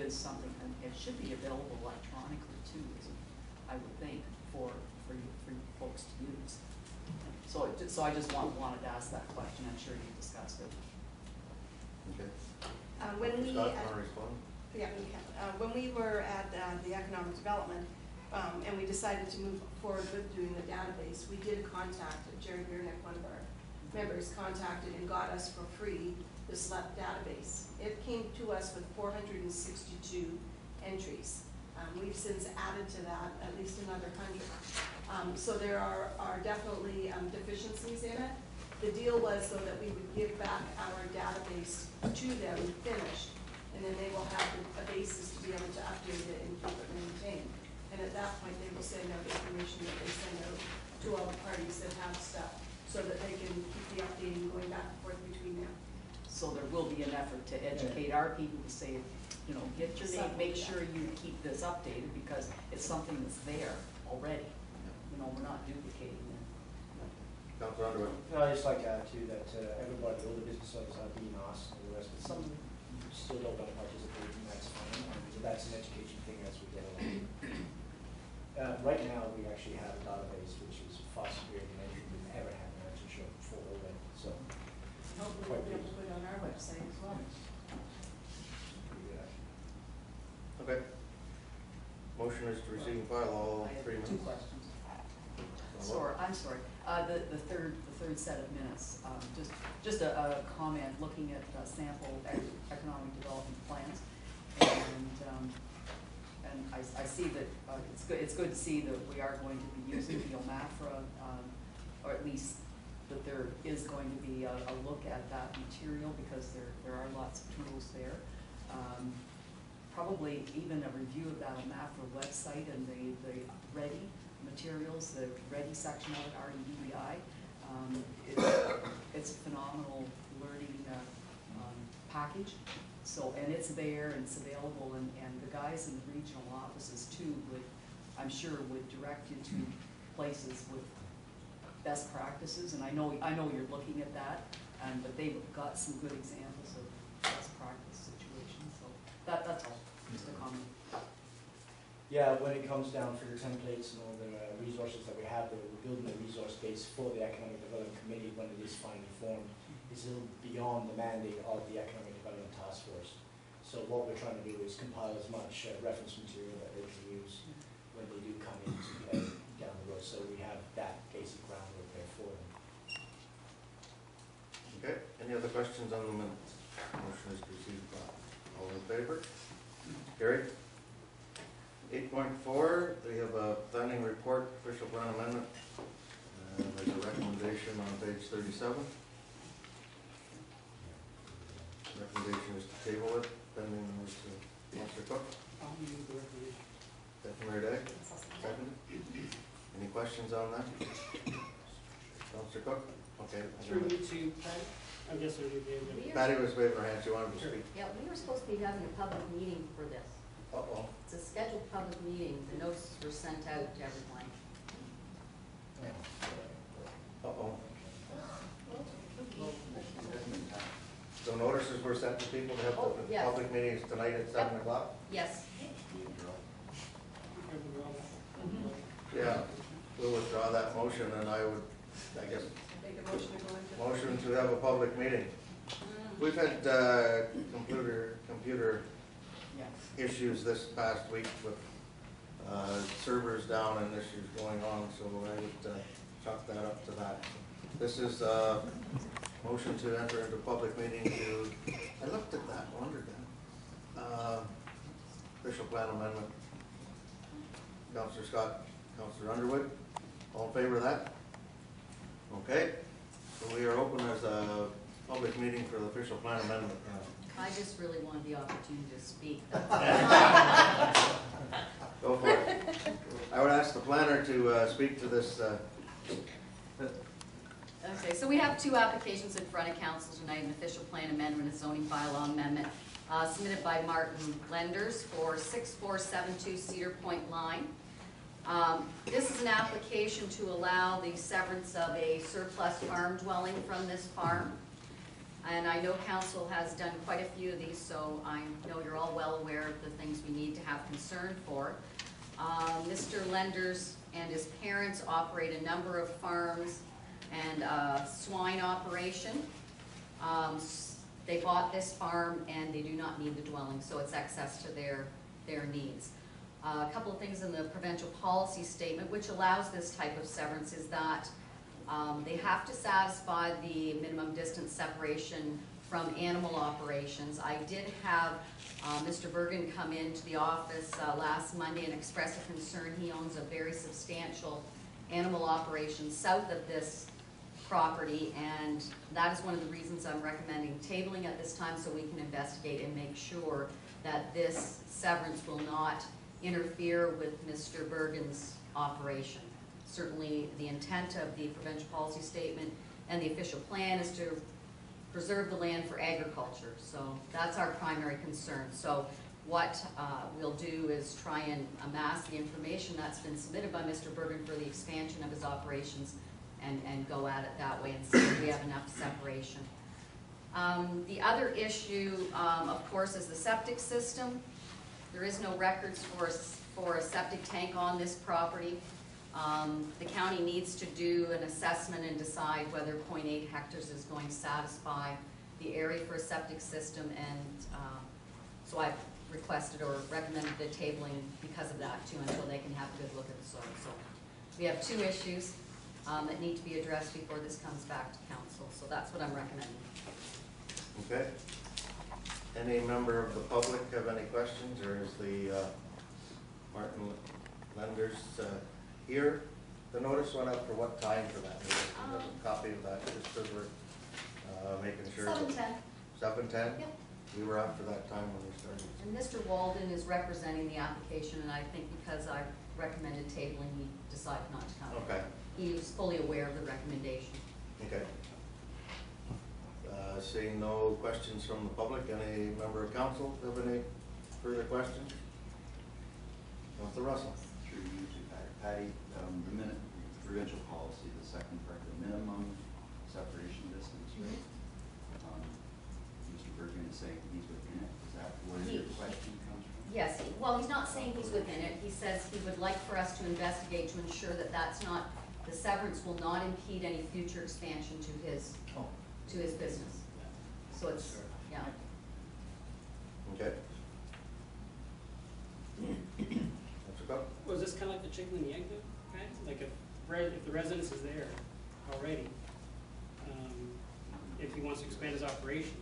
is something, and it should be available electronically too, I would think, for you folks to use. So I just wanted to ask that question. I'm sure you discussed it. Okay. When we Scott, want to respond? Yeah, we can. When we were at the economic development, and we decided to move forward with doing the database, we did contact Jerry Biernick, one of our members, contacted and got us for free the Sept database. It came to us with 462 entries. We've since added to that at least another 100. So there are definitely deficiencies in it. The deal was though that we would give back our database to them finished, and then they will have a basis to be able to update it and keep it maintained. And at that point, they will send out information that they send out to all the parties that have stuff, so that they can keep the updating going back and forth between them. So there will be an effort to educate our people to say, you know, get your name, make sure you keep this updated because it's something that's there already. You know, we're not duplicating it. Councilor Underwood. I'd just like to add too that everybody, all the business owners are being asked and the rest, but some still don't want to participate, and that's fine. So that's an education thing as we get along. Right now, we actually have a database which is far superior than anything we've ever had in our show before already. So Hopefully we'll be able to put it on our website as well. Okay. Motion is to receive and file all 3 minutes. 2 questions. I'm sorry. The third set of minutes. Just a comment looking at sample economic development plans, and I see that it's good to see that we are going to be using the OMAFRA, or at least that there is going to be a look at that material because there are lots of tools there. Probably even a review of that OMAFRA website and the READY materials, the READY section of it, REDI. It's a phenomenal learning package. So, and it's there and it's available, and the guys in the regional offices too I'm sure would direct you to places with best practices, and I know you're looking at that, but they've got some good examples of best practice situations. So that's all, just a comment. Yeah, when it comes down for your templates and all the resources that we have, we're building a resource base for the Economic Development Committee when it is finally formed. It's a little beyond the mandate of the Economic Development Task Force. So what we're trying to do is compile as much reference material that they can use when they do come into play down the road. So we have that basic groundwork there for them. Okay. Any other questions on the minutes? Motion is to receive and file. All in favor? Carried. 8.4, we have a planning report, official plan amendment. There's a recommendation on page 37. Recommendation is to table it, pending to Councilor Cook. I'll move the recommendation. Second, Day. Seconded. Any questions on that? Councilor Cook? Okay. Through you to Patty? I guess it would be Patty was waving her hand. She wanted to speak. Yeah, we were supposed to be having a public meeting for this. Uh-oh. It's a scheduled public meeting. The notices were sent out to everyone. Uh-oh. So notices were sent to people to have the yes. public meetings tonight at 7 o'clock? Yes. Yeah, we'll withdraw that motion, and I would, I guess, Make a motion to go into. motion to have a public meeting. We've had computer issues this past week with servers down and issues going on, so I would chalk that up to that. This is a motion to enter into public meeting to, I looked at that, wondered that. Official plan amendment. Councilor Scott, Councilor Underwood, all in favor of that? Okay, so we are open as a public meeting for the official plan amendment. I just really wanted the opportunity to speak. Go for it. I would ask the planner to speak to this. Okay, so we have 2 applications in front of council tonight, an official plan amendment, a zoning bylaw amendment, submitted by Martin Lenders for 6472 Cedar Point Line. This is an application to allow the severance of a surplus farm dwelling from this farm. And I know council has done quite a few of these, so I know you're all well aware of the things we need to have concern for. Mr. Lenders and his parents operate a number of farms and swine operation. They bought this farm and they do not need the dwelling, so it's access to their needs. A couple of things in the provincial policy statement which allows this type of severance is that they have to satisfy the minimum distance separation from animal operations. I did have Mr. Bergen come into the office last Monday and express a concern. He owns a very substantial animal operation south of this property, and that is one of the reasons I'm recommending tabling at this time so we can investigate and make sure that this severance will not interfere with Mr. Bergen's operation. Certainly the intent of the provincial policy statement and the official plan is to preserve the land for agriculture, so that's our primary concern. So what we'll do is try and amass the information that's been submitted by Mr. Bergen for the expansion of his operations and go at it that way and see if we have enough separation. The other issue, of course, is the septic system. There is no records for a septic tank on this property. The county needs to do an assessment and decide whether 0.8 hectares is going to satisfy the area for a septic system, and so I've requested or recommended the tabling because of that too, until they can have a good look at the soil. So we have two issues that need to be addressed before this comes back to council, so that's what I'm recommending. Okay. Any member of the public have any questions, or is the Martin Lenders here? The notice went up for what time for that meeting? Do you have a copy of that, just because we're making sure. 7:10. 7:10? Yep. We were after that time when we started. And Mr. Walden is representing the application, and I think because I recommended tabling, he decided not to come. Okay. He's fully aware of the recommendation. Okay. Seeing no questions from the public, any member of council have any further questions? Councilor Russell. Through you to Patty, the provincial policy, the second part, the minimum separation distance, right? Mr. Bergen is saying he's within it. Is that where your question comes from? Yes, well, he's not saying he's within it. He says he would like for us to investigate to ensure that that's not, the severance will not impede any future expansion to his business. So it's, yeah. Okay. Mr. Cook? Was this kind of like the chicken and the egg though, right? Like if the residence is there already, if he wants to expand his operation.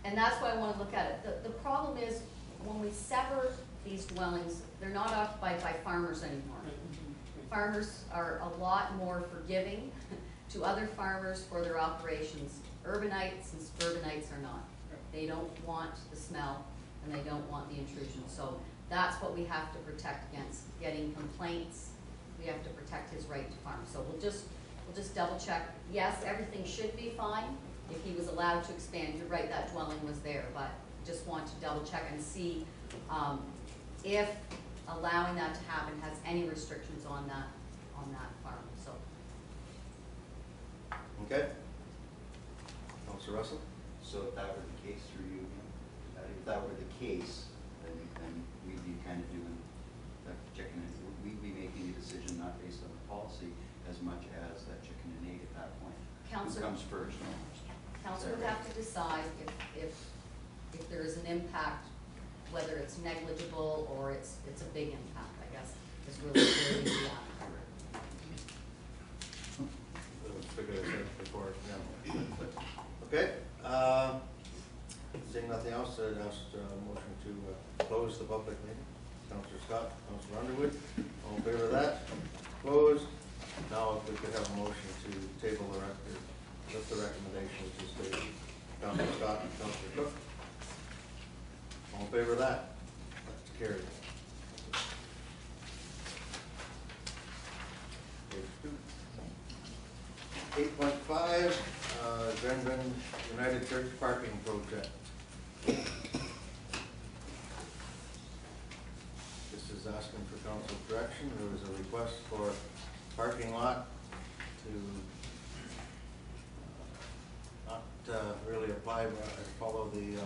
And that's why I want to look at it. The problem is, when we sever these dwellings, they're not occupied by farmers anymore. Farmers are a lot more forgiving to other farmers for their operations. Urbanites and suburbanites are not. They don't want the smell and they don't want the intrusion. So that's what we have to protect against, getting complaints. We have to protect his right to farm. So we'll just double check. Yes, everything should be fine if he was allowed to expand. You're right, that dwelling was there, but just want to double check and see if allowing that to happen has any restrictions on that farm. So. Okay. Councilor Russell? So if that were the case through you, if that were the case, then we'd be kind of doing the chicken and we'd be making a decision not based on the policy as much as that chicken and egg at that point. Council Who comes first? Council would have to decide if there is an impact, whether it's negligible or it's a big impact, I guess, is really where we are. Figured I said before, yeah. Okay, seeing nothing else, I'd ask a motion to close the public meeting. Councilor Scott, Councilor Underwood, all in favor of that? Closed. Now if we could have a motion to table the record with the recommendation which is stated. Councilor Scott and Councilor Cook. All in favor of that? That's carried. Page 2. 8.5, Brendan United Church Parking Project. This is asking for council direction. There was a request for parking lot to not really apply, follow the